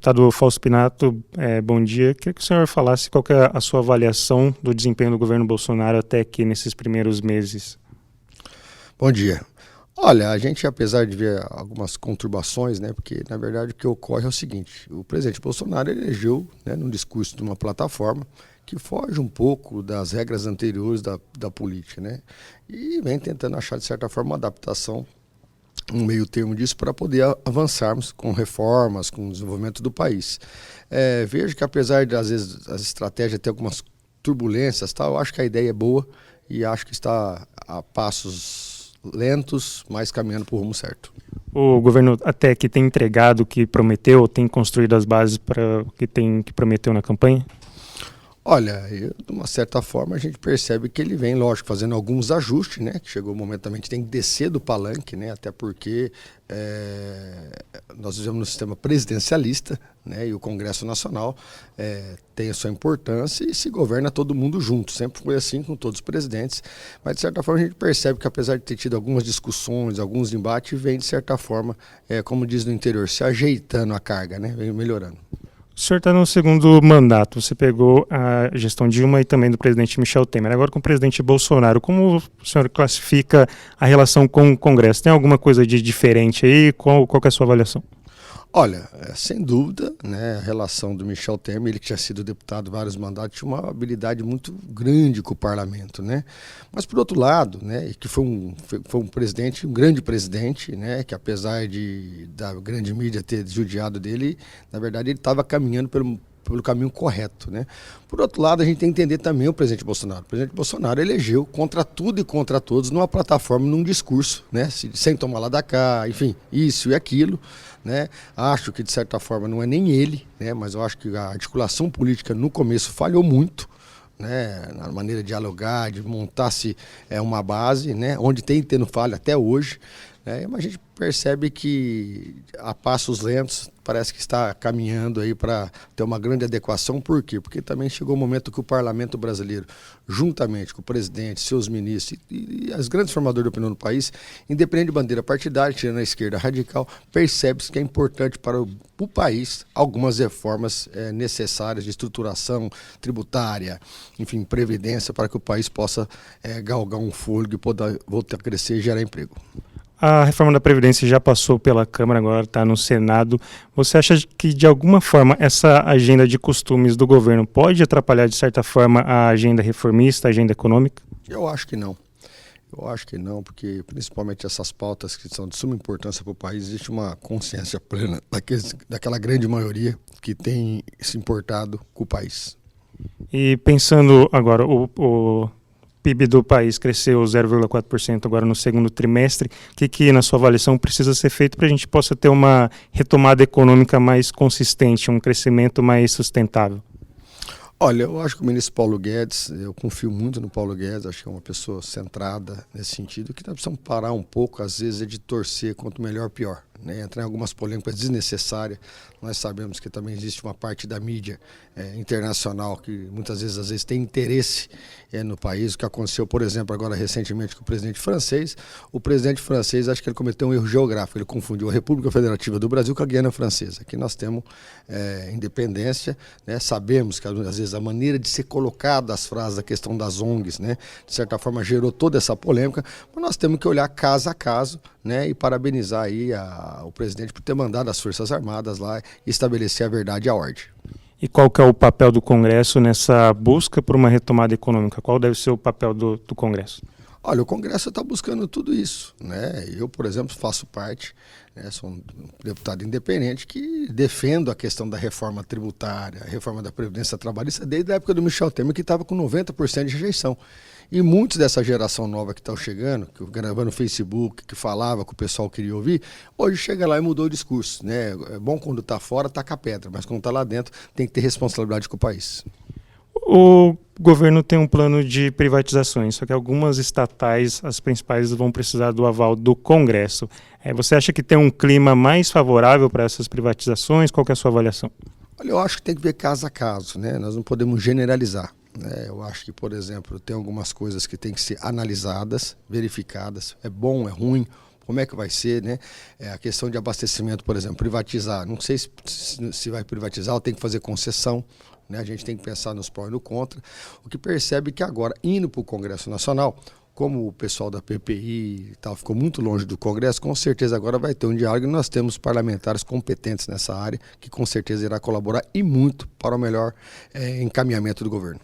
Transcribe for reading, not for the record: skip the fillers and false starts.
Deputado Fausto Pinato, bom dia. Queria que o senhor falasse qual que é a sua avaliação do desempenho do governo Bolsonaro até aqui nesses primeiros meses. Bom dia. Olha, a gente, apesar de ver algumas conturbações, né, porque na verdade o que ocorre é o seguinte: o presidente Bolsonaro elegeu, né, num discurso de uma plataforma que foge um pouco das regras anteriores da política, né, e vem tentando achar de certa forma uma adaptação, um meio termo disso para poder avançarmos com reformas, com o desenvolvimento do país. Vejo que apesar de às vezes as estratégias ter algumas turbulências, tá, eu acho que a ideia é boa e acho que está a passos lentos, mas caminhando para o rumo certo. O governo até que tem entregado o que prometeu, tem construído as bases para o que prometeu na campanha? Olha, de uma certa forma a gente percebe que ele vem, lógico, fazendo alguns ajustes, né? Que chegou o momento também que tem que descer do palanque, né? Até porque nós vivemos no sistema presidencialista, né? E o Congresso Nacional tem a sua importância e se governa todo mundo junto. Sempre foi assim com todos os presidentes. Mas de certa forma a gente percebe que apesar de ter tido algumas discussões, alguns embates, vem de certa forma, como diz no interior, se ajeitando a carga, né? Vem melhorando. O senhor está no segundo mandato, você pegou a gestão Dilma e também do presidente Michel Temer. Agora com o presidente Bolsonaro, como o senhor classifica a relação com o Congresso? Tem alguma coisa de diferente aí? Qual que é a sua avaliação? Olha, sem dúvida, né, a relação do Michel Temer, ele que tinha sido deputado vários mandatos, tinha uma habilidade muito grande com o parlamento, né? Mas por outro lado, né, que foi um presidente, um grande presidente, né, que apesar da grande mídia ter judiado dele, na verdade ele estava caminhando pelo caminho correto, né? Por outro lado, a gente tem que entender também o presidente Bolsonaro. O presidente Bolsonaro elegeu contra tudo e contra todos numa plataforma, num discurso, né? Sem tomar lá da cá, enfim, isso e aquilo, né? Acho que de certa forma não é nem ele, né? Mas eu acho que a articulação política no começo falhou muito, né, na maneira de dialogar, de montar-se uma base, né, onde tem tendo falha até hoje, né, mas a gente percebe que a passos lentos parece que está caminhando aí para ter uma grande adequação. Por quê? Porque também chegou o momento que o parlamento brasileiro, juntamente com o presidente, seus ministros e as grandes formadoras de opinião do país, independente de bandeira partidária, tirando a esquerda radical, percebe-se que é importante para o país algumas reformas necessárias de estruturação tributária, enfim, previdência, para que o país possa galgar um fôlego e poder voltar a crescer e gerar emprego. A reforma da Previdência já passou pela Câmara, agora está no Senado. Você acha que, de alguma forma, essa agenda de costumes do governo pode atrapalhar, de certa forma, a agenda reformista, a agenda econômica? Eu acho que não. Eu acho que não, porque principalmente essas pautas que são de suma importância para o país, existe uma consciência plena daquela grande maioria que tem se importado com o país. E pensando agora, o PIB do país cresceu 0,4% agora no segundo trimestre. O que, na sua avaliação, precisa ser feito para a gente possa ter uma retomada econômica mais consistente, um crescimento mais sustentável? Olha, eu acho que o ministro Paulo Guedes, eu confio muito no Paulo Guedes, acho que é uma pessoa centrada nesse sentido, que nós precisamos parar um pouco, às vezes, de torcer quanto melhor, pior. Né? Entrar em algumas polêmicas desnecessárias. Nós sabemos que também existe uma parte da mídia internacional que muitas vezes, às vezes, tem interesse no país. O que aconteceu, por exemplo, agora recentemente com o presidente francês. O presidente francês, acho que ele cometeu um erro geográfico. Ele confundiu a República Federativa do Brasil com a Guiana Francesa. Aqui nós temos independência, né? Sabemos que, às vezes, a maneira de ser colocada as frases, a questão das ONGs, né? De certa forma, gerou toda essa polêmica. Mas nós temos que olhar caso a caso, né? E parabenizar aí o presidente por ter mandado as Forças Armadas lá e estabelecer a verdade e a ordem. E qual que é o papel do Congresso nessa busca por uma retomada econômica? Qual deve ser o papel do Congresso? Olha, o Congresso está buscando tudo isso, né? Eu, por exemplo, faço parte, né, sou um deputado independente que defendo a questão da reforma tributária, a reforma da Previdência Trabalhista, desde a época do Michel Temer, que estava com 90% de rejeição. E muitos dessa geração nova que estão chegando, que gravando no Facebook, que falava que o pessoal queria ouvir, hoje chega lá e mudou o discurso, né? É bom quando está fora, taca a pedra, mas quando está lá dentro, tem que ter responsabilidade com o país. O governo tem um plano de privatizações, só que algumas estatais, as principais, vão precisar do aval do Congresso. Você acha que tem um clima mais favorável para essas privatizações? Qual que é a sua avaliação? Olha, eu acho que tem que ver caso a caso, né? Nós não podemos generalizar. Eu acho que, por exemplo, tem algumas coisas que têm que ser analisadas, verificadas. É bom, é ruim, como é que vai ser, né? A questão de abastecimento, por exemplo, privatizar. Não sei se vai privatizar ou tem que fazer concessão. Né? A gente tem que pensar nos pró e no contra. O que percebe que agora, indo para o Congresso Nacional, como o pessoal da PPI e tal ficou muito longe do Congresso, com certeza agora vai ter um diálogo e nós temos parlamentares competentes nessa área, que com certeza irá colaborar e muito para o melhor encaminhamento do governo.